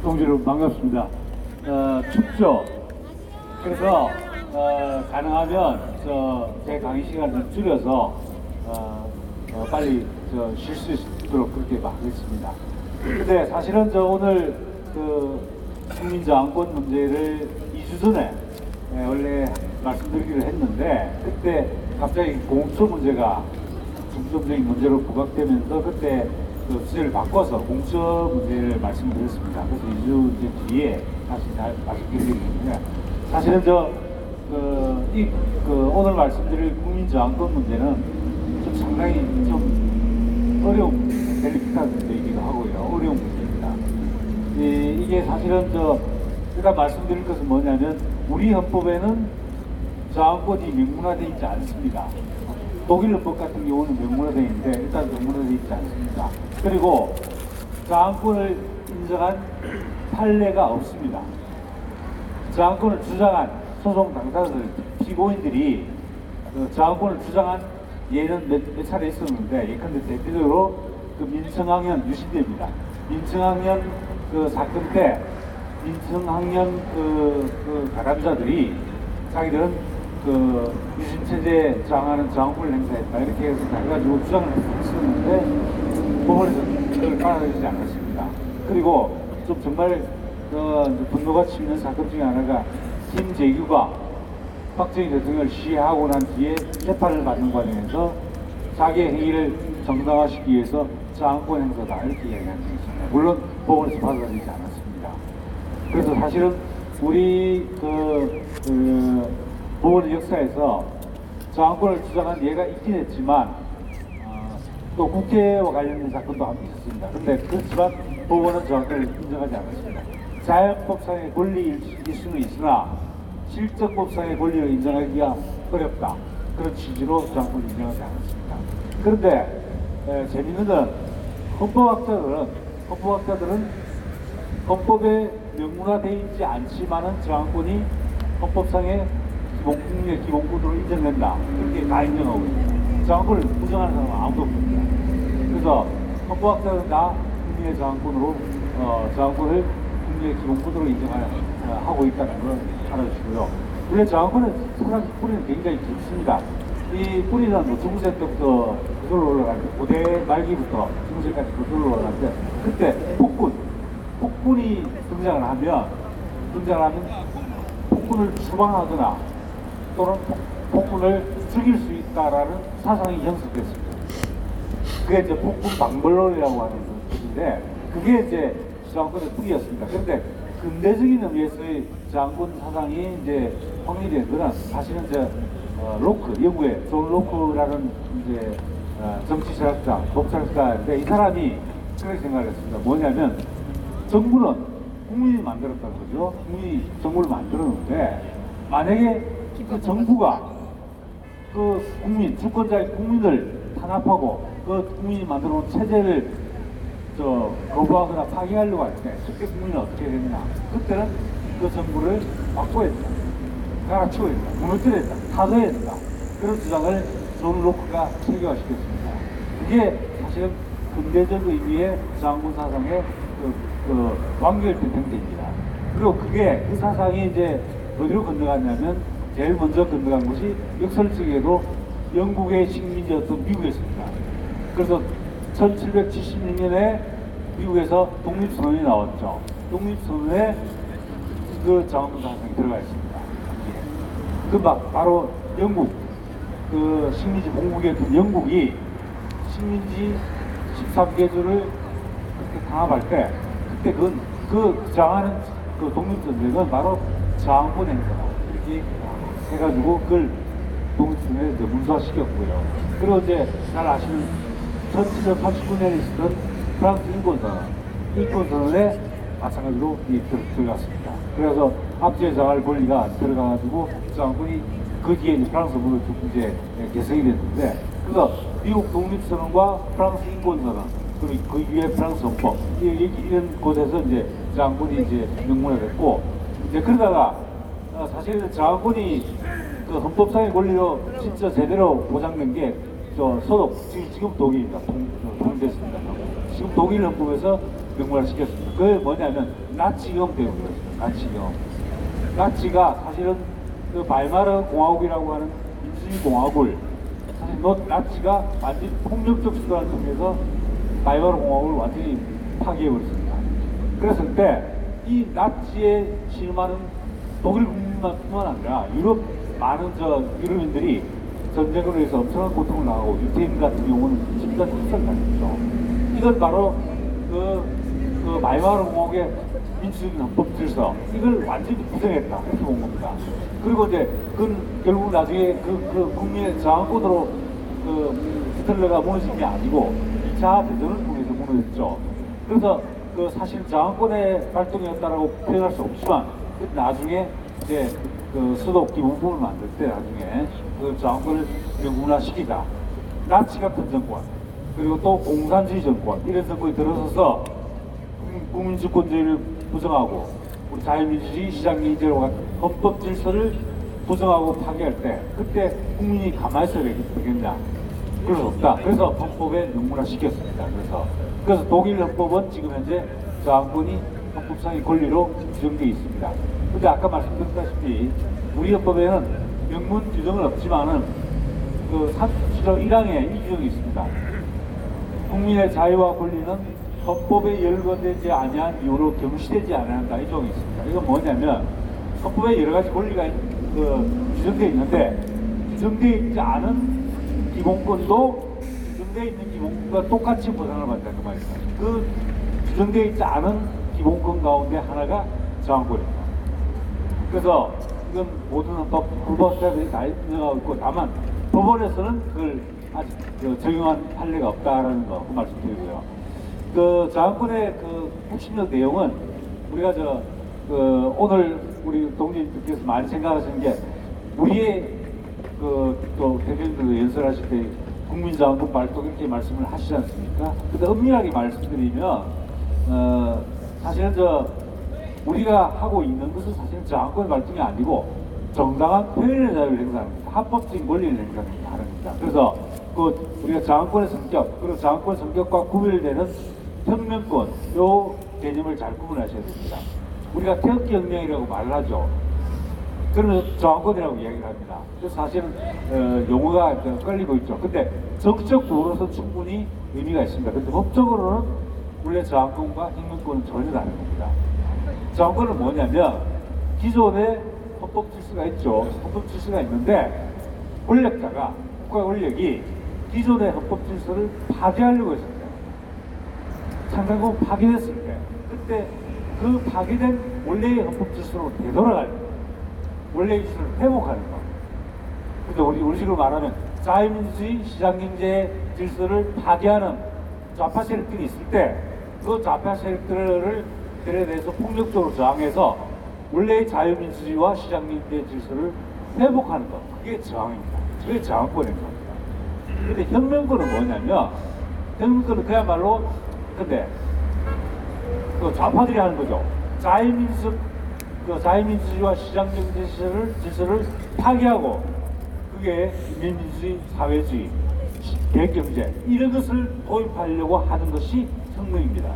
동지 여러분 반갑습니다. 춥죠? 그래서 가능하면 제 강의 시간을 좀 줄여서 빨리 쉴 수 있도록 그렇게 하겠습니다. 근데 사실은 오늘 국민저항권 문제를 2주 전에 원래 말씀드리기로 했는데, 그때 갑자기 공처 문제가 중점적인 문제로 부각되면서 그때 주제를 바꿔서 공처 문제를 말씀드렸습니다. 그래서 2주 뒤에 다시 말씀드리겠습니다. 사실은 오늘 말씀드릴 국민저항권 문제는 좀 상당히 좀 어려운 델리케이트한 문제이기도 하고요. 어려운 문제입니다. 이게 사실은 제가 말씀드릴 것은 뭐냐면, 우리 헌법에는 저항권이 명문화되어 있지 않습니다. 독일 헌법 같은 경우는 명문화되어 있는데 일단 명문화되어 있지 않습니다. 그리고 저항권을 인정한 판례가 없습니다. 저항권을 주장한 소송 당사자들, 피고인들이 저항권을 주장한 예는 몇 차례 있었는데, 예컨대 대표적으로 민청학년 유신대입니다. 민청학년 사건 때 민청학년 가담자들이 자기들은 유신체제 저항하는 저항권을 행사했다 이렇게 해서 해가지고 주장을 했었는데 법원에서 그걸 받아들이지 않았습니다. 그리고 좀 정말 분노가 치미는 사건 중에 하나가 김재규가 박정희 대통령을 시해하고 난 뒤에 재판을 받는 과정에서 자기의 행위를 정당화시키기 위해서 저항권 행사다 이렇게 이야기한 적이 있습니다. 물론 법원에서 받아들이지 않았습니다. 그래서 사실은 우리 법원의 역사에서 저항권을 주장한 예가 있긴 했지만 또 국회와 관련된 사건도 한번 있었습니다. 그런데 그렇지만 법원은 저항권을 인정하지 않았습니다. 자연법상의 권리일 수는 있으나 실정법상의 권리를 인정하기가 어렵다. 그런 취지로 저항권을 인정하지 않았습니다. 그런데 재미있는 건 헌법학자들은 헌법에 명문화되어 있지 않지만은 저항권이 헌법상의 국민의 기본권으로 인정된다. 이렇게 다 인정하고 있습니다. 저항권을 부정하는 사람은 아무도 없습니다. 그래서 헌법학자는 다 국민의 저항권으로 저항권을 국민의 기본권으로 인정하고 있다는 걸 알아주시고요. 원래 저항권은 사실 뿌리는 굉장히 깊습니다. 이 뿌리는 중세 때부터 그걸로 올라가는데, 고대 말기부터 중세까지 그걸로 올라가는데, 그때 폭군이 등장을 하면 폭군을 추방하거나 또는 폭군을 죽일 수 있다라는 사상이 형성됐습니다. 그게 이제 폭군 방벌론이라고 하는 것인데, 그게 이제 저항권의 뿌리였습니다. 그런데 근대적인 의미에서의 저항권 사상이 이제 확립된 것은 사실은 영국의 존 로크라는 이제 정치철학자, 법철학자인데, 이 사람이 그렇게 생각을 했습니다. 뭐냐면, 정부는 국민이 만들었다는 거죠. 국민이 정부를 만들었는데, 만약에 그 정부가 주권자의 국민을 탄압하고 국민이 만들어 놓은 체제를 거부하거나 파기하려고 할 때, 그때 국민은 어떻게 해야 되느냐. 그때는 그 정부를 바꿔야 된다. 갈아치워야 된다. 무너뜨려야 된다. 타도해야 된다. 그런 주장을 존 로크가 체계화시켰습니다. 그게 사실은 근대적 의미의 저항권 사상의 완결된 형태입니다. 그리고 그 사상이 이제 어디로 건너갔냐면, 제일 먼저 건너간 것이 역설적에도 영국의 식민지였던 미국이었습니다. 그래서 1776년에 미국에서 독립선언이 나왔죠. 독립선언에 그 저항권 사상이 들어가 있습니다. 바로 영국, 식민지 봉국이었던 영국이 식민지 13개주를 그렇게 강압할 때, 그때 저항하는 독립전쟁은 바로 저항권 행사다. 이렇게 해가지고 그걸 독립선언에 문서화시켰고요. 그리고 이제 잘 아시는 1789년에 있었던 프랑스 인권선언에 마찬가지로 들어갔습니다. 그래서 압제에 저항할 권리가 들어가가지고 저항권이 그 뒤에 프랑스으로 이제 개성이 됐는데, 그래서 미국 독립선언과 프랑스 인권선언, 그리고 그 위에 프랑스 헌법, 이런 곳에서 이제 저항권이 이제 명문화됐고, 이제 그러다가 사실 저항권이 헌법상의 권리로 진짜 제대로 보장된 게 지금 독일입니다. 통일됐습니다. 지금 독일 헌법에서 명문화시켰습니다. 그게 뭐냐면 나치경 때문이었습니다. 나치경. 나치가 사실은 그 바이마르 공화국이라고 하는 민주주의 공화국을 사실 나치가 완전히 폭력적 수단을 통해서 바이마르 공화국을 완전히 파괴해버렸습니다. 그랬을 때 이 나치에 실망하는 독일 국민뿐만 아니라 유럽 많은 유럽인들이 전쟁으로 해서 엄청난 고통을 당하고 유태인 같은 경우는 집단 학살을 당했죠. 이건 바로 그 바이마르 공화국의 민주주의 헌법 질서 이걸 완전히 부정했다 이렇게 본 겁니다. 그리고 이제 결국 나중에 그 국민의 저항권으로 히틀러가 무너진 게 아니고 2차 대전을 통해서 무너졌죠. 그래서 사실 저항권의 활동이었다라고 표현할 수 없지만 나중에 이제 수도 기본법을 만들 때 나중에 저항권을 명문화시키자. 나치 같은 정권 그리고 또 공산주의 정권 이런 정권이 들어서서 국민주권주의를 부정하고 우리 자유민주주의 시장경제로 같은 헌법 질서를 부정하고 파괴할 때 그때 국민이 가만히 있어야 되겠냐? 그럴 수 없다. 그래서 헌법에 명문화시켰습니다. 그래서 독일 헌법은 지금 현재 저항권이 헌법상의 권리로 규정되어 있습니다. 근데 아까 말씀드렸다시피 우리 헌법에는 명문 규정은 없지만은 그 37조 1항에 이 규정이 있습니다. 국민의 자유와 권리는 헌법에 열거되지 아니한 이유로 경시되지 않는다. 이 조항이 있습니다. 이건 뭐냐면 헌법에 여러 가지 권리가 규정되어 있는데 규정되어 있지 않은 기본권도 규정되어 있는 기본권과 똑같이 보장을 받는다. 그 말입니다. 그 규정되어 있지 않은 기본권 가운데 하나가 저항권입니다. 그래서 이건 모든 헌법사들이 다 인정하고 있고 다만 법원에서는 그걸 아직 적용한 판례가 없다라는 거 말씀드리고요. 저항권의 핵심적 내용은 우리가 오늘 우리 동지님께서 많이 생각하시는 게 우리의 또 대표님들도 연설하실 때 국민저항권 발동 이렇게 말씀을 하시지 않습니까? 근데 엄밀하게 말씀드리면 사실은 우리가 하고 있는 것은 사실은 저항권 발동이 아니고 정당한 표현의 자유를 행사하는 겁니다. 합법적인 권리를 행사하는 겁니다. 그래서 우리가 저항권의 성격 그리고 저항권의 성격과 구별되는 혁명권 요 개념을 잘 구분하셔야 됩니다. 우리가 태극기혁명이라고 말을 하죠. 그러면 저항권이라고 이야기를 합니다. 그래서 사실은 용어가 끌리고 있죠. 근데 정치적 도로서 충분히 의미가 있습니다. 근데 법적으로는 원래 저항권과 혁명권은 전혀 다른 겁니다. 저항권은 뭐냐면 기존에 헌법 질서가 있죠. 헌법 질서가 있는데 권력자가 국가 권력이 기존의 헌법 질서를 파괴하려고 했을 때 창당권 파괴했을 때 그때 그 파괴된 원래의 헌법 질서로 되돌아갈 때 원래의 질서를 회복하는 거. 근데 우리 식으로 말하면 자유민주주의 시장경제 질서를 파괴하는 좌파 세력들이 있을 때 그 좌파 세력들에 대해서 폭력적으로 저항해서 원래의 자유민주주의와 시장경제 질서를 회복하는 것. 그게 저항입니다. 그게 저항권인 겁니다. 근데 혁명권은 뭐냐면 혁명권은 그야말로 근데 좌파들이 하는 거죠. 자유민주주의와 시장경제 질서를 파괴하고 그게 민주주의, 사회주의, 계획경제 이런 것을 도입하려고 하는 것이 혁명입니다.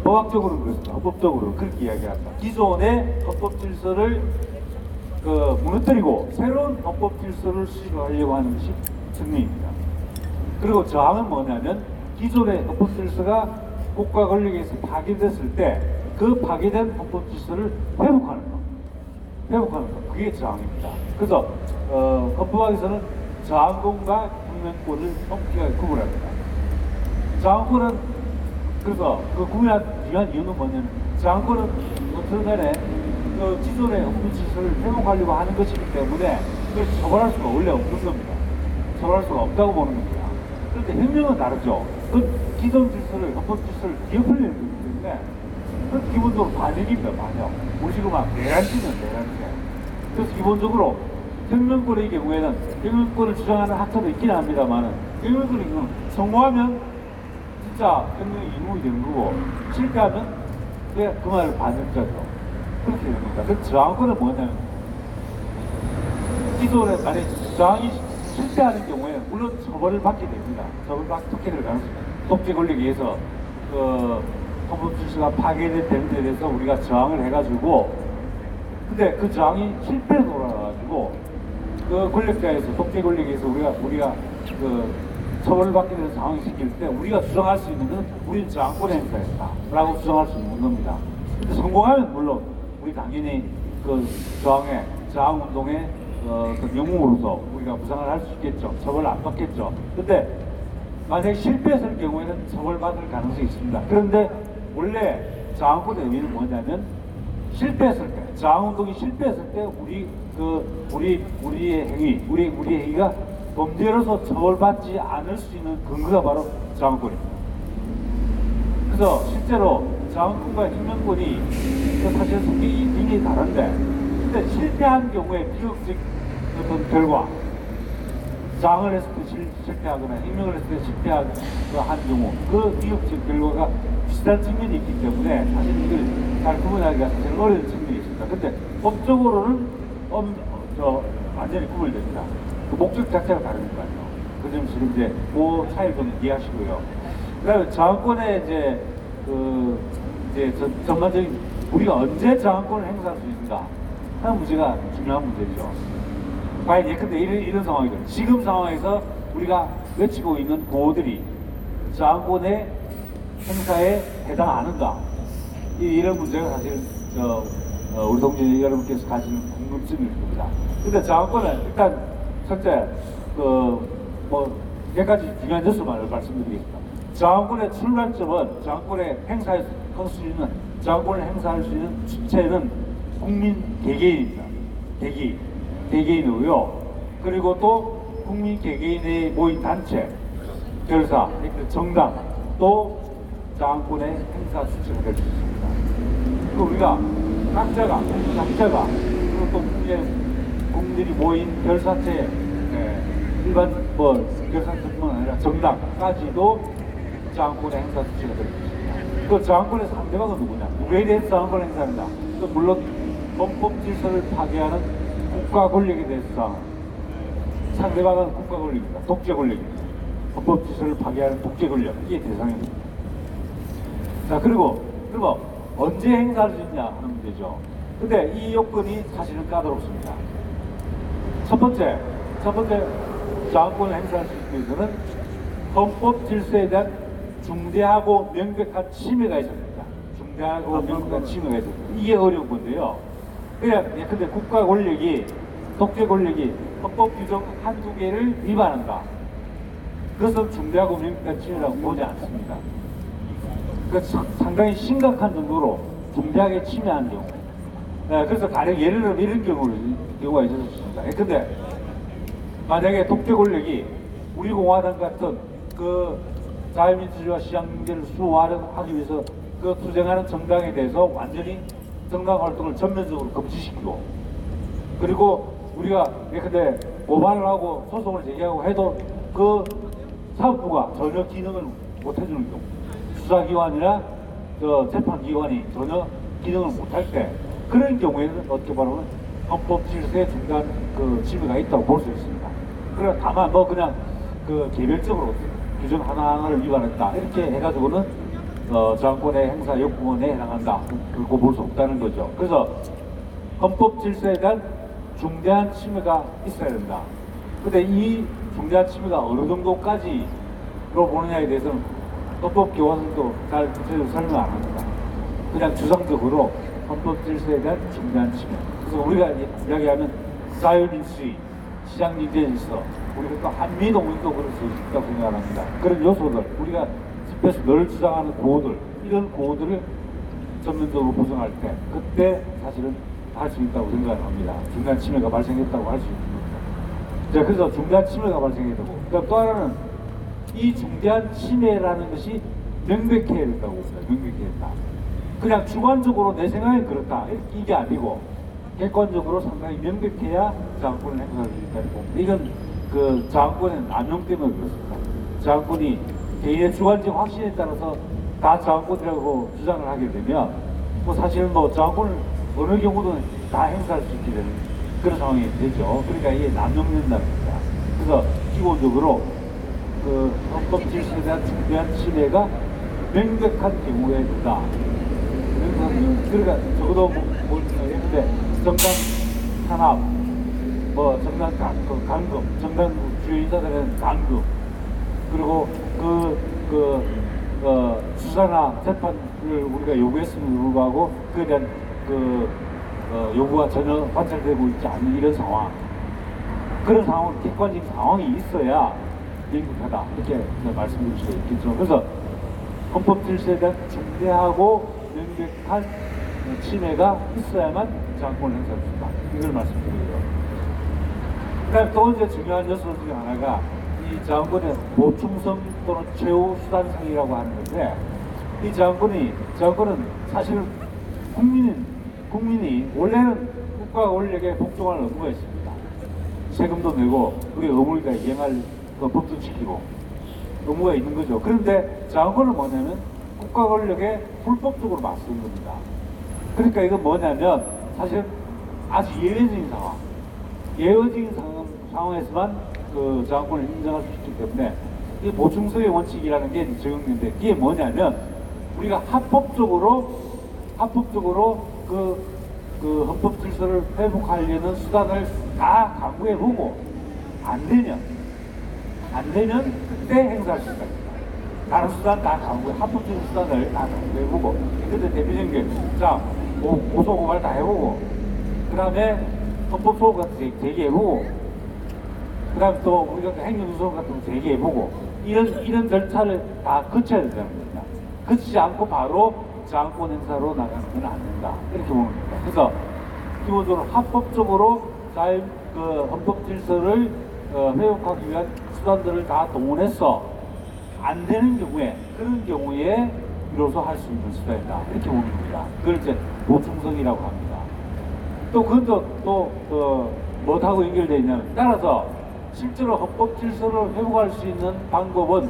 법학적으로는 그렇습니다. 헌법적으로 그렇게 이야기합니다. 기존의 헌법 질서를 무너뜨리고 새로운 헌법 질서를 수립하려고 하는 것이 혁명입니다. 그리고 저항은 뭐냐면 기존의 헌법 질서가 국가 권력에서 파괴됐을 때 그 파괴된 헌법 질서를 회복하는 것. 그게 저항입니다. 그래서 헌법학에서는 저항권과 혁명권을 엄격하게 구분합니다. 저항권은 그래서 구분한 이유는 뭐냐면 저항권은 어떤 간에 기존의 헌법 질서를 회복하려고 하는 것이기 때문에 그걸 처벌할 수가 원래 없는 겁니다. 처벌할 수가 없다고 보는 겁니다. 그런데 혁명은 다르죠. 기존 질서를 헌법 질서를 뒤엎으려는 거기 때문에 기본적으로 반역입니다. 반역. 우리 지금 막 내란죄는 내란죄. 그래서 기본적으로 혁명권의 경우에는 혁명권을 주장하는 학자도 있긴 합니다만 혁명권의 경우는 성공하면 진짜 혁명이 이루어야 되는 거고 실패하면 그 말을 반역자죠. 그렇게 됩니다. 그래서 저항권은 뭐냐면 기존에 만약 저항이 실패하는 경우에 물론 처벌을 받게 됩니다. 처벌을 받게 될 가능성이 독재 권력에 의해서 헌법 질서가 파괴되는 데 대해서 우리가 저항을 해가지고, 근데 그 저항이 실패로 돌아가가지고 그 권력자에서, 독재 권력에서 우리가 그 처벌받게 되는 상황이 생길 때 우리가 주장할 수 있는 건 우리는 저항권의 행사였다라고 주장할 수 있는 겁니다. 근데 성공하면 물론 우리 당연히 그 저항운동의 그 영웅으로서 우리가 부상을 할 수 있겠죠. 처벌을 안 받겠죠. 근데 만약에 실패했을 경우에는 처벌받을 가능성이 있습니다. 그런데 원래 저항권의 의미는 뭐냐면 실패했을 때, 저항운동이 실패했을 때 우리의 행위가 범죄로서 처벌받지 않을 수 있는 근거가 바로 저항권입니다. 그래서 실제로 저항권과 혁명권이 사실 성격이 굉장히 다른데, 근데 실패한 경우에 비극적 어떤 결과, 저항을 했을 때 실패하거나 혁명을 했을 때 실패한 경우, 그 비극적 결과가 비슷한 측면이 있기 때문에 사실 이걸 잘 구분하기가 사실 어려운 측면이 있습니다. 근데 법적으로는 완전히 구분됩니다. 그 목적 자체가 다르니까요. 그 점 지금 이제 그 차이를 좀 이해하시고요. 그다음에 저항권의 이제 전반적인 우리가 언제 저항권을 행사할 수 있는가 하는 문제가 중요한 문제죠. 과연 예컨대 이런 상황이거든요. 지금 상황에서 우리가 외치고 있는 구호들이 저항권의 행사에 해당하는가, 이런 문제가 사실 우리 동지 여러분께서 가지는 궁금증일 겁니다. 근데 저항권은 일단 첫째 몇 가지 중요한 요소만을 말씀드리겠습니다. 저항권의 출발점은 저항권을 행사할 수 있는 주체는 국민 개개인입니다. 개개인이고요. 그리고 또 국민 개개인의 모인 단체, 결사, 정당, 또 저항권의 행사 주체가 될 수 있습니다. 그리고 우리가 각자가 그리고 또 국민들이 모인 결사체, 일반 결사체뿐만 아니라 정당까지도 저항권의 행사 주체가 될 수 있습니다. 그 저항권의 상대방은 누구냐? 누구에 대해서 저항권을 행사한다? 물론 헌법 질서를 파괴하는 국가 권력에 대해서 상대방은 국가 권력입니다. 독재 권력입니다. 헌법 질서를 파괴하는 독재 권력, 이게 대상입니다. 자, 그리고 언제 행사할 수 있냐 하는 문제죠. 근데 이 요건이 사실은 까다롭습니다. 첫 번째 저항권을 행사할 수 있기 위해서는 헌법 질서에 대한 중대하고 명백한 침해가 있어야 됩니다. 중대하고 명백한 침해가 있어야 됩니다. 이게 어려운 건데요. 근데 국가 권력이, 독재 권력이 헌법 규정 한두 개를 위반한다. 그것은 중대하고 명백한 침해라고 보지 않습니다. 상당히 심각한 정도로 중대하게 침해하는 경우. 그래서 가령 예를 들어 이런 경우가 있었습니다. 근데 만약에 독재 권력이 우리 공화당 같은 그 자유민주주의와 시장경제를 수호하기 위해서 그 투쟁하는 정당에 대해서 완전히 정당 활동을 전면적으로 금지시키고, 그리고 우리가 예컨대 고발을 하고 소송을 제기하고 해도 그 사법부가 전혀 기능을 못 해주는 경우, 수사기관이나 재판기관이 전혀 기능을 못할 때, 그런 경우에는 어떻게 말하면 헌법 질서에 중대한 침해가 있다고 볼 수 있습니다. 그러나 다만 그냥 개별적으로 규정 하나하나를 위반했다 이렇게 해가지고는 저항권의 행사 요건에 해당한다, 그렇게 볼 수 없다는 거죠. 그래서 헌법 질서에 대한 중대한 침해가 있어야 된다. 근데 이 중대한 침해가 어느 정도까지로 보느냐에 대해서는 헌법 교과서도 잘 구체적으로 설명 안 합니다. 그냥 주상적으로 헌법 질서에 대한 중대한 침해. 그래서 우리가 이야기하면 자유민주주의, 시장경제 질서, 우리가 또 한미동맹도 그럴 수 있다고 생각합니다. 그런 요소들, 우리가 집회에서 늘 주장하는 구호들, 이런 구호들을 전면적으로 보정할 때, 그때 사실은 할 수 있다고 생각합니다. 중대한 침해가 발생했다고 할 수 있는 겁니다. 자, 그래서 중대한 침해가 발생했다고. 그러니까 또 하나는 이 중대한 침해라는 것이 명백해야 된다고 봅니다. 명백해야 된다. 그냥 주관적으로 내 생각엔 그렇다, 이게 아니고 객관적으로 상당히 명백해야 저항권을 행사할 수 있다는 겁니다. 이건 저항권의 남용 때문에 그렇습니다. 저항권이 개인의 주관적 확신에 따라서 다 저항권이라고 주장을 하게 되면 사실은 저항권을 어느 경우든 다 행사할 수 있게 되는 그런 상황이 되죠. 그러니까 이게 남용된다는 겁니다. 그래서 기본적으로 헌법 질서에 대한 중대한 침해가 명백한 경우에 있다. 그러니까 적어도 했는데 정당 탄압, 뭐 정당 감금, 정당 주요 인사들은 감금, 그리고 수사나 재판을 우리가 요구했음에도 불구하고 그에 대한 요구가 전혀 관찰되고 있지 않는 이런 상황. 그런 상황, 객관적인 상황이 있어야 명백하다. 이렇게 말씀드릴 수가 있겠죠. 그래서 헌법 질서에 대한 중대하고 명백한 침해가 있어야만 장악권을 행사할 수 있다. 이걸 말씀드려요. 그다음에 또 이제 중요한 요소 중에 하나가 이 장악권의 보충성 또는 최후 수단성이라고 하는 건데, 이 장악권은 사실은 국민이 원래는 국가 권력에 복종할 의무가 있습니다. 세금도 내고 우리 의무가 이행할 법도 지키고 의무가 있는 거죠. 그런데 장악권은 뭐냐면 국가 권력에 불법적으로 맞서는 겁니다. 그러니까 이건 뭐냐면 사실 아주 예외적인 상황에서만 그 장악권을 인정할 수 있기 때문에 이 보충성의 원칙이라는 게 적용되는데, 이게 뭐냐면 우리가 합법적으로 그 헌법 질서를 회복하려는 수단을 다 강구해보고 안 되면 그때 행사할 수 있다. 다른 수단 다 합법적인 수단을 다 강구해보고, 근데 대표적인 게 고소고발 다 해보고, 그 다음에 헌법 소원 같은 거 제기해보고, 그 다음에 또 우리가 행정소송 같은 거 제기해보고, 이런 절차를 다 거쳐야 된다는 겁니다. 거치지 않고 바로 장악권 행사로 나가는 건 안 된다. 이렇게 보는 겁니다. 그래서 기본적으로 합법적으로 헌법 질서를 회복하기 위한 수단들을 다 동원해서 안 되는 경우에, 그런 경우에 비로소 할 수 있는 수단이다. 이렇게 보는 겁니다. 그걸 이제 보충성이라고 합니다. 또 그것도 뭐하고 연결되어 있냐면, 따라서 실제로 헌법 질서를 회복할 수 있는 방법은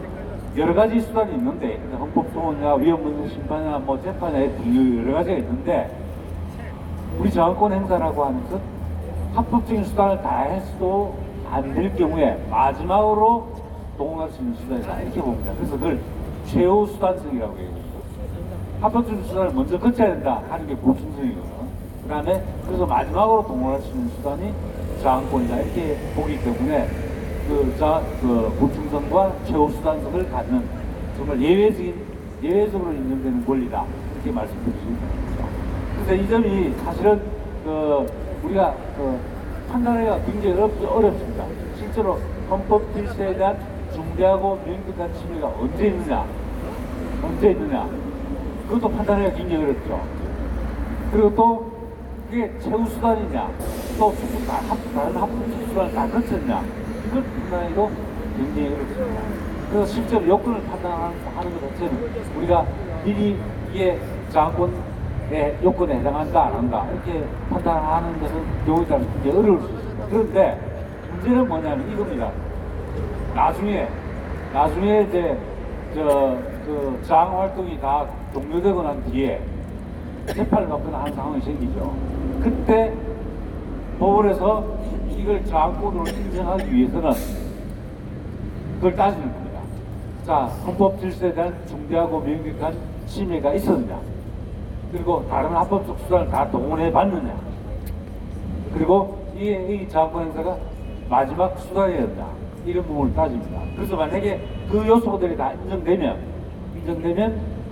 여러 가지 수단이 있는데, 헌법소원이나 위헌문서 심판이나 뭐 재판이나 여러 가지가 있는데, 우리 장악권 행사라고 하는 것은 합법적인 수단을 다 해서도 안 될 경우에 마지막으로 동원할 수 있는 수단이다. 이렇게 봅니다. 그래서 그걸 최후 수단성이라고 해요. 합법적인 수단을 먼저 거쳐야 된다 하는 게 보충성이거든요. 그 다음에 그래서 마지막으로 동원할 수 있는 수단이 장악권이다. 이렇게 보기 때문에 그 보충성과 최후 수단성을 갖는 정말 예외적으로 인정되는 권리다. 이렇게 말씀드릴 수 있습니다. 그래서 이 점이 사실은 우리가 판단하기가 굉장히 어렵습니다. 실제로 헌법 질서에 대한 중대하고 명백한 침해가 언제 있느냐, 그것도 판단하기가 굉장히 어렵죠. 그리고 또 그게 최후 수단이냐, 또 다른 합법적 수단을 다 거쳤냐, 이걸 판단하기도 굉장히 어렵습니다. 그래서 실제로 여건을 판단하는 것 자체는 우리가 미리 이게 장악권의 요건에 해당한다 안 한다 이렇게 판단하는 것은 경우에 따라서 굉장히 어려울 수 있습니다. 그런데 문제는 뭐냐면 이겁니다. 나중에 이제 장 활동이 다 종료되고 난 뒤에 재판을 받거나 하는 상황이 생기죠. 그때 법원에서 이걸 장악권으로 인정하기 위해서는 그걸 따지는 겁니다. 자, 헌법 질서에 대한 중대하고 명백한 침해가 있었느냐, 그리고 다른 합법적 수단을 다 동원해 봤느냐, 그리고 이 장악권 행사가 마지막 수단이었냐, 이런 부분을 따집니다. 그래서 만약에 그 요소들이 다 인정되면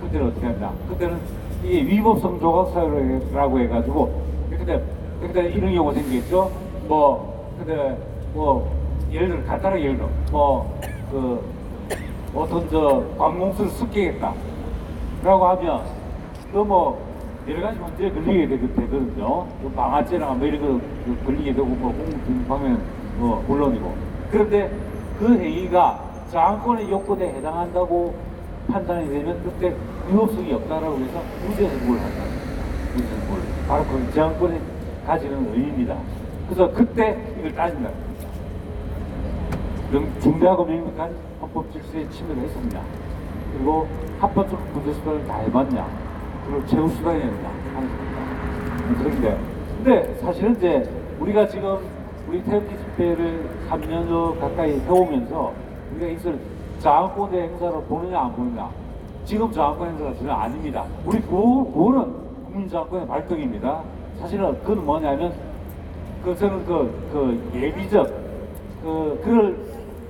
그때는 어떻게 한다? 그때는 이게 위법성 조각사유라고 해가지고 그때 이런 경우가 생기겠죠. 예를 들어 간단하게 예를 들어 어떤 관공서를 습격했다 라고 하면 여러 가지 문제에 걸리게 되거든요. 방아죄나 이런 거 걸리게 되고 공무방면 물론이고. 그런데 그 행위가 장악권의 요건에 해당한다고 판단이 되면 그때 위법성이 없다라고 해서 무죄선고를 한다. 무죄선고를. 바로 그 장악권이 가지는 의미입니다. 그래서 그때 이걸 따진다. 중대하고 명백한 헌법 질서에 침해를 했었냐, 그리고 합법적 구제수단을 다 해봤냐, 그리고 최후 수단이었냐 하는 겁니다. 근데 사실은 이제 우리가 지금 우리 태극기 집회를 3년여 가까이 해오면서 우리가 이것을 장악권의 행사로 보느냐 안 보느냐, 지금 저항권 행사가 전혀 아닙니다. 우리 그거는 국민저항권의 발동입니다. 사실은 그건 뭐냐면 저는 예비적 그럴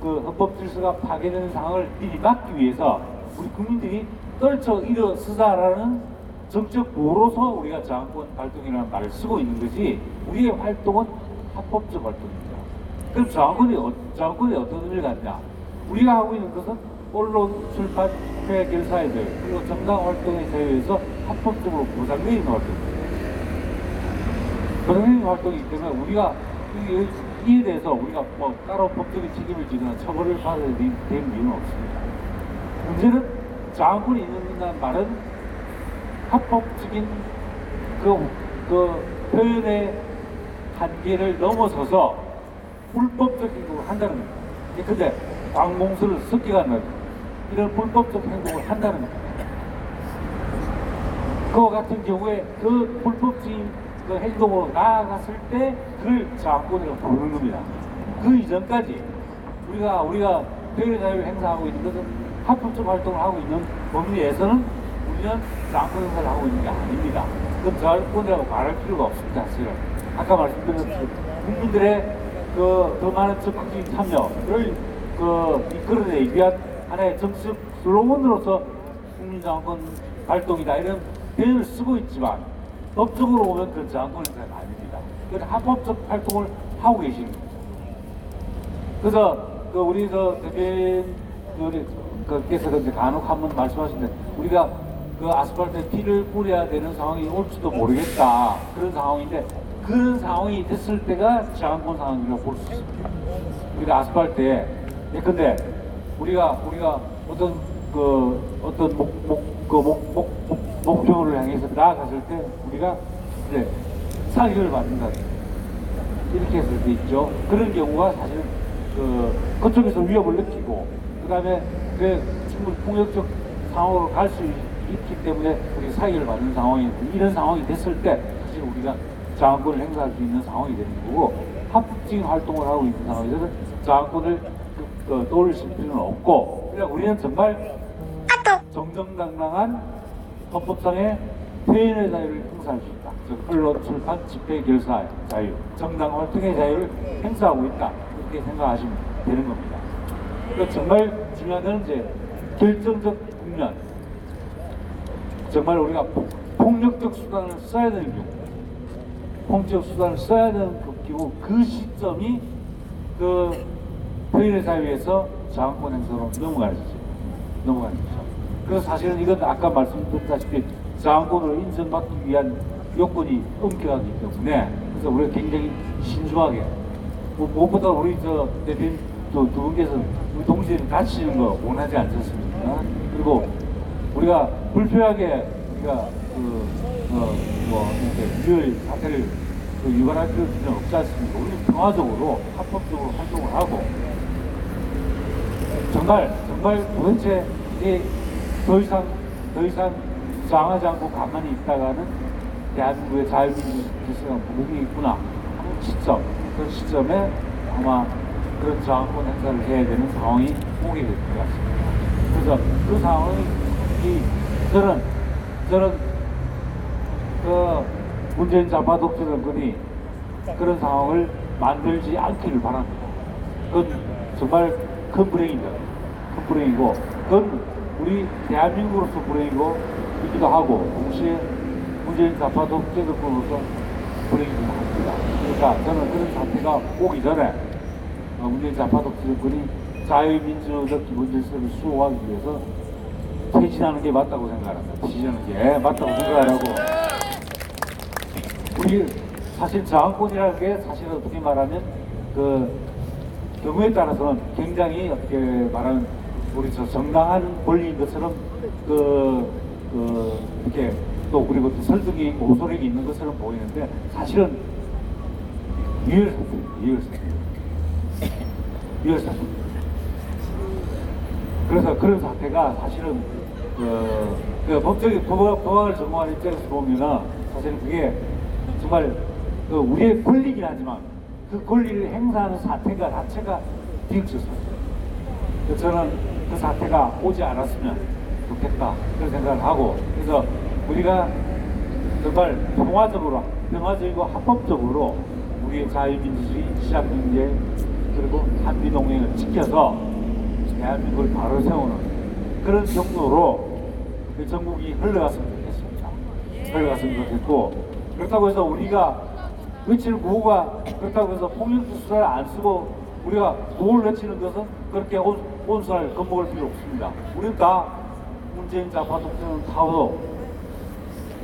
헌법 질서가 파괴되는 상황을 미리 막기 위해서 우리 국민들이 떨쳐 일어서자라는 정책 보로서 우리가 저항권 발동이라는 말을 쓰고 있는 거지, 우리의 활동은 합법적 활동입니다. 그럼 저항권이 어떤 의미를 갖냐? 우리가 하고 있는 것은 언론, 출판, 집회, 결사의 자유, 그리고 정당 활동의 자유에서 합법적으로 보장되어 있는 활동입니다. 보장되어 있는 활동이기 때문에 우리가 이에 대해서 우리가 뭐 따로 법적인 책임을 지거나 처벌을 받아야 될 이유는 없습니다. 문제는 저항권이 있는다는 말은 합법적인 표현의 한계를 넘어서서 불법적인 걸 한다는 겁니다. 근데 광봉수를 습격한다는 이런 불법적 행동을 한다는 겁니다. 그와 같은 경우에 그 불법적인 행동으로 나아갔을 때 그걸 저항권이라고 부르는 겁니다. 그 이전까지 우리가 표현의 자유를 행사하고 있는 것은 합법적 활동을 하고 있는 범위에서는 우리는 저항권 행사를 하고 있는 게 아닙니다. 그건 저항권이라고 말할 필요가 없습니다. 사실은 아까 말씀드렸듯이 국민들의 더 많은 적극적인 참여를 이끌어내기 위한 하나의 정치적 슬로건으로서 국민저항권 활동이다 이런 표현을 쓰고 있지만 법적으로 보면 그런 저항권 행사가 아닙니다. 그건 합법적 활동을 하고 계시는 거죠. 그래서 우리 대표님께서 간혹 한번 말씀하시는데 우리가 아스팔트에 피를 뿌려야 되는 상황이 올지도 모르겠다 그런 상황인데, 그런 상황이 됐을 때가 저항권 상황이라고 볼 수 있습니다. 우리가 아스팔트에 근데 우리가 어떤 목표를 향해서 나아갔을 때 우리가 이제 사기를 받는다 이렇게 했을 때 있죠. 그런 경우가 사실은 그쪽에서 위협을 느끼고 그다음에 충분히 폭력적 상황으로 갈 수 있기 때문에 우리가 사기를 받는 상황이, 이런 상황이 됐을 때 사실 우리가 저항권을 행사할 수 있는 상황이 되는 거고, 합법적인 활동을 하고 있는 상황에서는 저항권을 떠올리실 필요는 없고, 그냥 우리는 정말 정정당당한 헌법상의 표현의 자유를 행사할 수 있다. 즉 언론, 출판, 집회, 결사 자유, 정당 활동의 자유를 행사하고 있다. 이렇게 생각하시면 되는 겁니다. 그러니까 정말 중요한 건 이제 결정적 국면, 정말 우리가 폭력적 수단을 써야 되는 경우, 폭력적 수단을 써야 되는 경우, 그 시점이 표현의 자유에서 저항권 행사로 넘어가는 거죠. 그래서 사실은 이건 아까 말씀드렸다시피 저항권으로 인정받기 위한 요건이 엄격하기 때문에, 그래서 우리가 굉장히 신중하게, 무엇보다 우리 대표님 두 분께서 우리 동시에 다치는 거 원하지 않습니까? 그리고 우리가 불필요하게 우리가 이렇게 유혈 사태를 유발할 필요는 없지 않습니까? 우리는 평화적으로 합법적으로 활동을 하고, 정말 도대체 이게 더 이상 저항하지 않고 가만히 있다가는 대한민국의 자유민주 질서가 무너지겠구나 하는 그 시점에 아마 그런 저항권 행사를 해야 되는 상황이 오게 될 것 같습니다. 그래서 그 상황이 저는 문재인 좌파 독재 정권이 그런 상황을 만들지 않기를 바랍니다. 그건 정말 큰 불행입니다. 큰 불행이고, 그건 우리 대한민국으로서 불행이기도 하고, 동시에 문재인 좌파 독재 정권으로서 불행이기도 합니다. 그러니까 저는 그런 사태가 오기 전에 문재인 좌파 독재 정권이 자유민주적 기본 질서를 수호하기 위해서 퇴진하는 게 맞다고 생각합니다. 퇴진하는 게 맞다고 생각하고, 우리 사실 저항권이라는 게 사실 어떻게 말하면 경우에 따라서는 굉장히 어떻게 말하면 우리 정당한 권리인 것처럼 이렇게 또 그리고 또 설득이 있고 호소력이 있는 것처럼 보이는데, 사실은 유혈사입니다. 그래서 그런 사태가 사실은 법적인 법안을 전공하는 입장에서 보면은 사실은 그게 정말 우리의 권리긴 하지만 그 권리를 행사하는 사태가 자체가 비극적입니다. 저는 그 사태가 오지 않았으면, 좋겠다 그런 생각을 하고, 그래서 우리가 정말 평화적이고 합법적으로 우리의 자유민주주의, 시장경제 그리고 한미동맹을 지켜서 대한민국을 바로 세우는 그런 경로로 그 전국이 흘러갔으면 좋겠습니다. 흘러갔으면 좋겠고, 그렇다고 해서 우리가 외치는 구호가, 그렇다고 해서 폭력수사를 안 쓰고 우리가 구호를 외치는 것은 그렇게 온순하게 겁먹을 필요 없습니다. 우리는 다 문재인 좌파 독재는 타도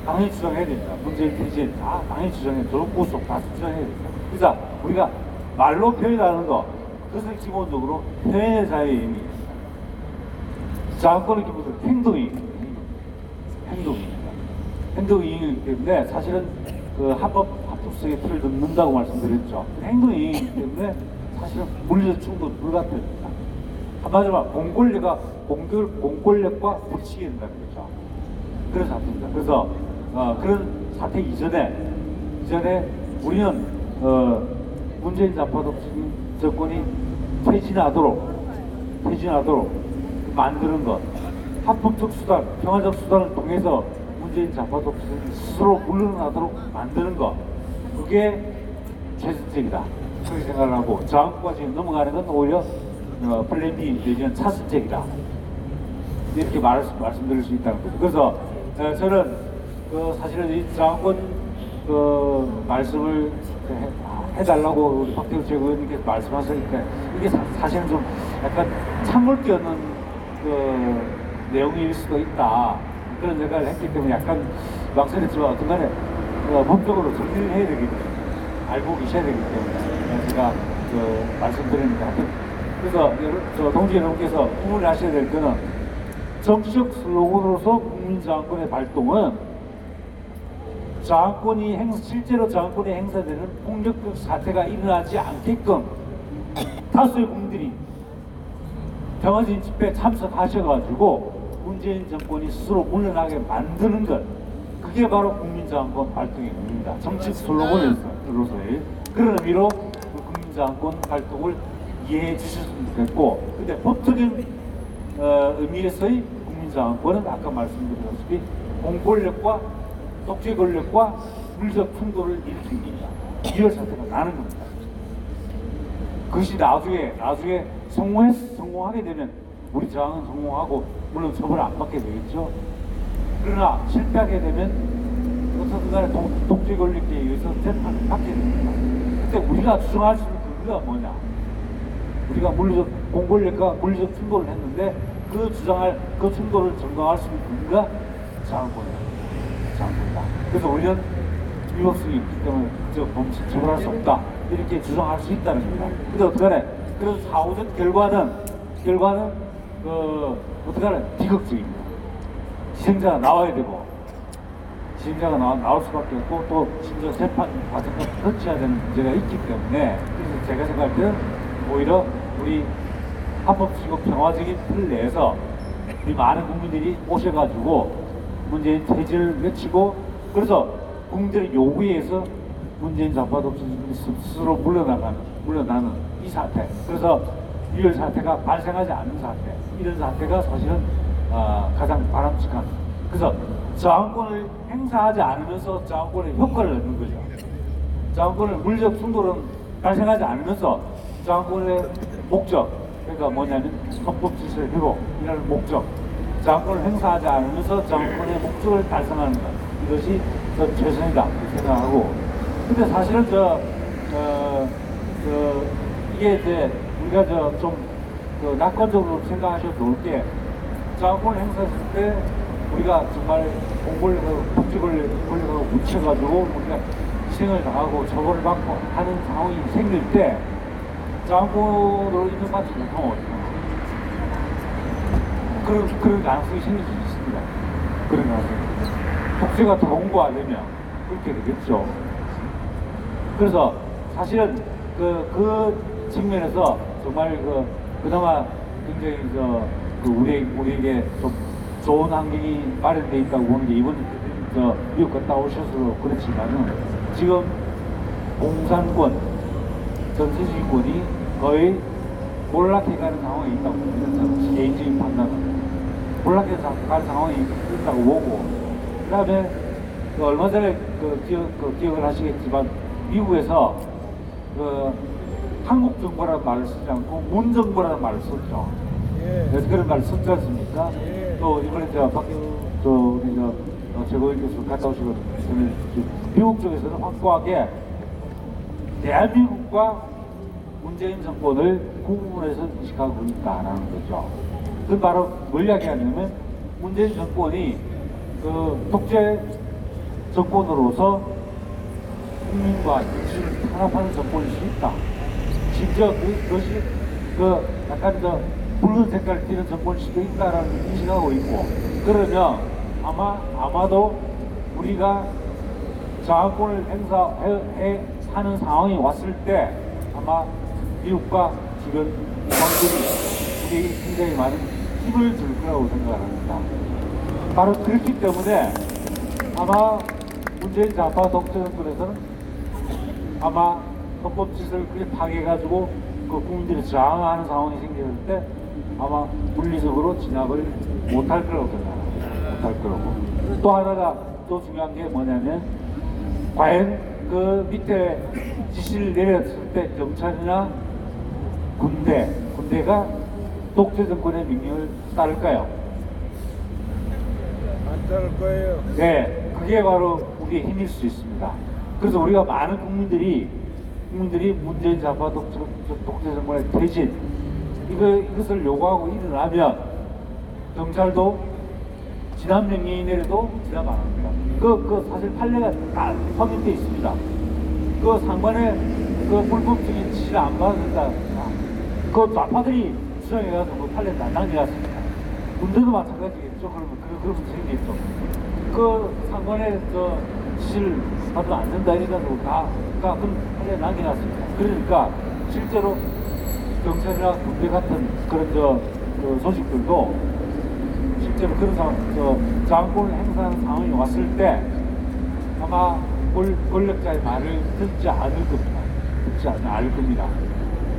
당연히 주장해야 됩니다. 문재인 퇴진 다 당연히 주장해야 됩니다. 저런 구속 다 주장해야 됩니다. 그래서 우리가 말로 표현하는 것, 그것은 기본적으로 표현의 자유의 의미, 자권의 기본적으로 행동입니다. 행동이기 때문에 사실은 그 합법성의 틀을 넘는다고 말씀드렸죠. 행동이기 때문에 사실은 물리적 충돌 불가피합니다. 한마디로 공권력과 부딪히게 된다는 거죠. 그런 사태입니다. 그래서 그런 사태 이전에 우리는 문재인 좌파 독재 정권이 퇴진하도록 만드는 것, 합법적 수단, 평화적 수단을 통해서 문재인 좌파 독재를 스스로 물러나도록 만드는 것, 그게 최선책이다 그렇게 생각을 하고, 저항까지 넘어가는 건 오히려 플랜 B 내지는 차선책이다 이렇게 말씀드릴 수 있다는 거죠. 그래서 저는 사실은 이 저항권 말씀을 해달라고 우리 박태우 최고위원님께서 말씀하시니까 이게 사실은 좀 약간 찬물기 없는 내용일 수도 있다 그런 생각을 했기 때문에 약간 망설였지만 어떤간에 법적으로 정리를 해야 되기 때문에 알고 계셔야 되기 때문에 제가 말씀드립니다. 하여튼 그래서 동지 여러분께서 구분을 하셔야 될 거는, 정치적 슬로건으로서 국민저항권의 발동은 실제로 저항권이 행사되는 폭력적 사태가 일어나지 않게끔 다수의 국민들이 평화적인 집회에 참석하셔가지고 문재인 정권이 스스로 물러나게 만드는 것, 그게 바로 국민저항권 발동의 의미입니다. 정치적 슬로건으로서의 그런 의미로 국민저항권 발동을 이해해 주셨으면 좋겠고, 근데 법적인 의미에서의 국민저항권은 아까 말씀드렸다시피 공권력과 독재 권력과 물리적 충돌을 일으킨 겁니다. 이런 사태가 나는 겁니다. 그것이 나중에 성공하게 되면 우리 저항은 성공하고 물론 처벌을 안 받게 되겠죠. 그러나 실패하게 되면 어떻든 간에 독재 권력에 의해서 재판을 받게 됩니다. 그때 우리가 주장할 수 있는 근거가 뭐냐? 우리가 공권력과 물리적 충돌을 했는데 그 충돌을 정당할 수 있는 근거가 저항권이다. 그래서 우리는 위법성이 있기 때문에 처벌할 수 없다 이렇게 주장할 수 있다는 겁니다. 근데 어떡하네? 그래서 사후적 결과는 어떡하네? 비극적입니다. 희생자가 나와야 되고, 희생자가 나올 수밖에 없고, 또 심지어 재판 과정까지 거쳐야 되는 문제가 있기 때문에, 그래서 제가 생각할 때는 오히려 우리 합법적이고 평화적인 틀 내에서 우리 많은 국민들이 오셔가지고 문재인 퇴진을 외치고, 그래서 국민들의 요구에 의해서 문재인 좌파 독재자들이 스스로 물러나는 이 사태, 그래서 이런 사태가 발생하지 않는 사태, 이런 사태가 사실은 가장 바람직한, 그래서 저항권을 행사하지 않으면서 저항권의 효과를 얻는 거죠. 저항권을 물리적 충돌은 발생하지 않으면서 저항권의 목적, 그러니까 뭐냐면 헌법 질서의 회복이라는 목적, 저항권을 행사하지 않으면서 저항권의 목적을 달성하는 것, 이것이 더 최선이다 생각하고, 근데 사실은 이게 이제 우리가 좀 낙관적으로 생각하셔도 좋을 게, 저항권을 행사했을 때 우리가 정말 공권력하고 독재 권력하고 묻혀가지고 우리가 희생을 당하고 처벌을 받고 하는 상황이 생길 때 저항권으로 인정받지 못하면 그런 가능성이 생길 수 있습니다. 그런 가능성이. 독재가 더 공고하려면 그렇게 되겠죠. 그래서 사실은 그 측면에서 정말 그나마 굉장히 우리에게 좀 좋은 환경이 마련되어 있다고 보는 게, 이번 미국 갔다 오셔서 그렇지만은 지금 공산권, 전체주의권이 거의 몰락해가는 상황이 있다고 봅니다. 개인적인 판단은. 몰락해서 갈 상황이 있다고 보고, 그 다음에 그 얼마 전에 기억을 하시겠지만 미국에서 그 한국 정부라는 말을 쓰지 않고 문 정부라는 말을 썼죠. 그래서 그런 말을 썼지 않습니까? 또 이번에 우리 최고위 교수 갔다 오시거든요. 미국 쪽에서는 확고하게 대한민국과 문재인 정권을 구분해서 인식하고 있다라는 거죠. 그 바로 뭘 이야기하냐면 문재인 정권이 그 독재 정권으로서 국민과 정치를 탄압하는 정권일 수 있다. 심지어 그것이 약간 붉은 색깔을 띠는 정권일 수도 있다라는 인식하고 있고, 그러면 아마도 우리가 저항권을 하는 상황이 왔을 때 아마 미국과 주변 국방들이 우리에게 굉장히 많은 힘을 줄 거라고 생각을 합니다. 바로 그렇기 때문에 아마 문재인 좌파 독재 정권에서는 아마 헌법 질서를 그렇게 파괴해가지고 그 국민들이 저항하는 상황이 생겼을 때 아마 물리적으로 진압을 못할 거라고 생각합니다. 못할 거라고. 또 하나가 또 중요한 게 뭐냐면 과연 그 밑에 지시를 내렸을 때 경찰이나 군대가 독재 정권의 명령을 따를까요? 안 따를 거예요. 네, 그게 바로 우리의 힘일 수 있습니다. 그래서 우리가 많은 국민들이 문재인 좌파 독재 정권의 퇴진 이것을 요구하고 일어나면 경찰도 진압 명령이 내려도 진압 안 합니다. 사실 판례가 다 확인되어 있습니다. 그 상관에 불법적인 지시를 안 받는다. 그 좌파들이 수정해가지고 그 판례 다 남겨놨습니다. 군대도 마찬가지겠죠. 그런 문제겠죠. 그 상관에 지시를 받으면 안 된다 이래가지고 그 판례 남겨놨습니다. 그러니까 실제로 경찰이나 군대 같은 그런 조직들도 실제로 그런 저항권을 행사하는 상황이 왔을 때 아마 권력자의 말을 듣지 않을 겁니다. 듣지 않을 겁니다.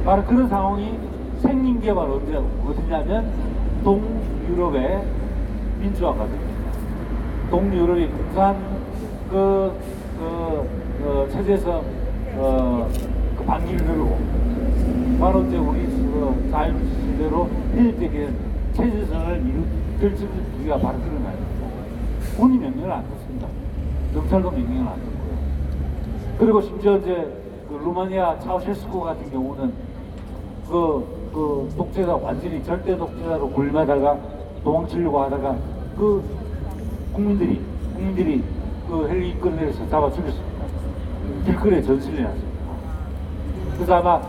바로 그런 상황이 생긴 게 바로 어디냐면 동유럽의 민주화과정입니다. 동유럽이 공산 체제에서 그 반기를 누르고 바로 이제 우리 자유시대로 편입되게 체제선을 결정을 우리가 바로 그런 거입니다. 군이 명령을 안 듣습니다. 경찰도 명령을 안 듣고요. 그리고 심지어 이제 루마니아 차우셰스쿠 같은 경우는 독재가 완전히 절대 독재자로 굴마다가 도망치려고 하다가 국민들이 헬리콥터에서 잡아 죽였습니다. 길거리에 전신을 났습니다. 그래서 아마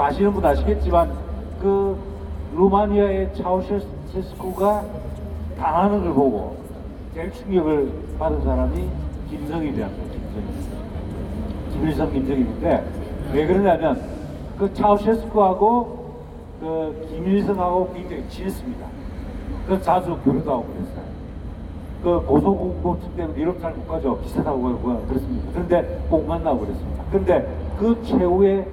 아시는 분 아시겠지만 루마니아의 차우셰스쿠가 당하는 걸 보고 제일 충격을 받은 사람이 김정일이랍니다. 김정일인데 왜 그러냐면 차우셰스쿠하고 김일성하고 굉장히 친했습니다. 그래서 자주 교류도 하고 그랬어요. 고소공포증 때문에 유럽 잘 못 가죠. 비슷하다고 그랬습니다. 그런데 꼭 만나고 그랬습니다. 그런데 그 최후의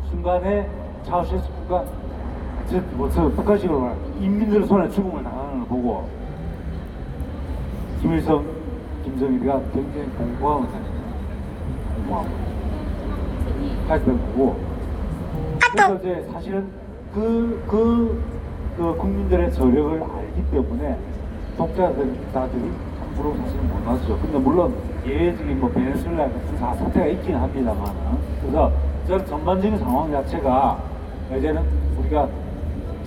순간에 차우셰스쿠가 북한식으로 말하면 인민들 손에 죽음을 당하는 걸 보고 김일성, 김정일이가 굉장히 공부하고 가시던 거고, 그래서 이제 사실은 국민들의 저력을 알기 때문에 독자들이 함부로 사실은 못 나왔죠. 근데 물론 예외적인 베네수엘라 같은 사태가 있긴 합니다만, 그래서 저는 전반적인 상황 자체가 이제는 우리가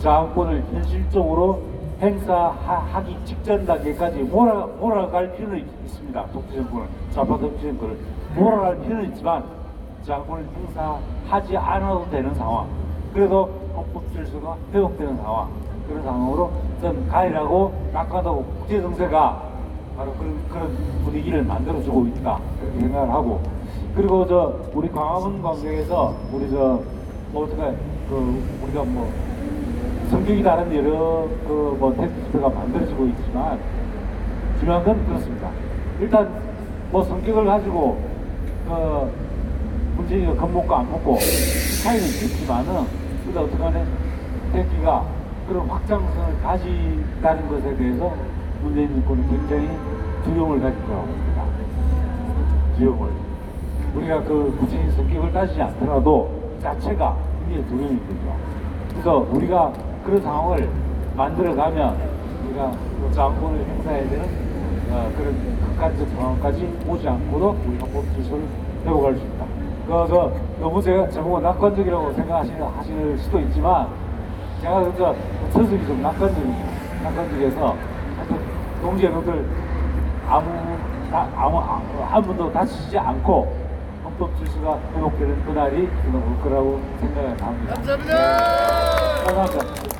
저항권을 현실적으로 행사하기 직전 단계까지 몰아갈 필요는 있습니다. 독재 정권을, 좌파 독재 정권을 몰아갈 필요는 있지만 저항권을 행사하지 않아도 되는 상황, 그래도 헌법 질서가 회복되는 상황, 그런 상황으로 전 가이라고 낙관하고 국제 정세가 바로 그런 분위기를 만들어주고 있다, 그렇게 생각을 하고, 그리고 우리 광화문 광장에서 우리가 성격이 다른 여러 테스트가 만들어지고 있지만 중요한 건 그렇습니다. 일단 성격을 가지고 문재인이가 겁먹고 안 먹고 차이는 있지만은 어떡하네, 택기가 그런 확장성을 가진다는 것에 대해서 문재인 정권은 굉장히 두려움을 가질 거라고 봅니다. 두려움을. 우리가 그 구체적인 성격을 따지지 않더라도 자체가 굉장히 두려움이 들죠. 그래서 우리가 그런 상황을 만들어가면 우리가 장악권을 행사해야 되는 그런 극단적 상황까지 오지 않고도 우리가 법 질서를 회복할 수 있다. 그래서 너무 제가 제목은 낙관적이라고 생각하실 수도 있지만 제가 그저 서술이 좀 낙관적이어서 하여튼 동지여러분들 한 분도 다치지 않고 헌법 질서가 회복되는 그날이 올 거라고 생각을 합니다. 감사합니다. 감사합니다.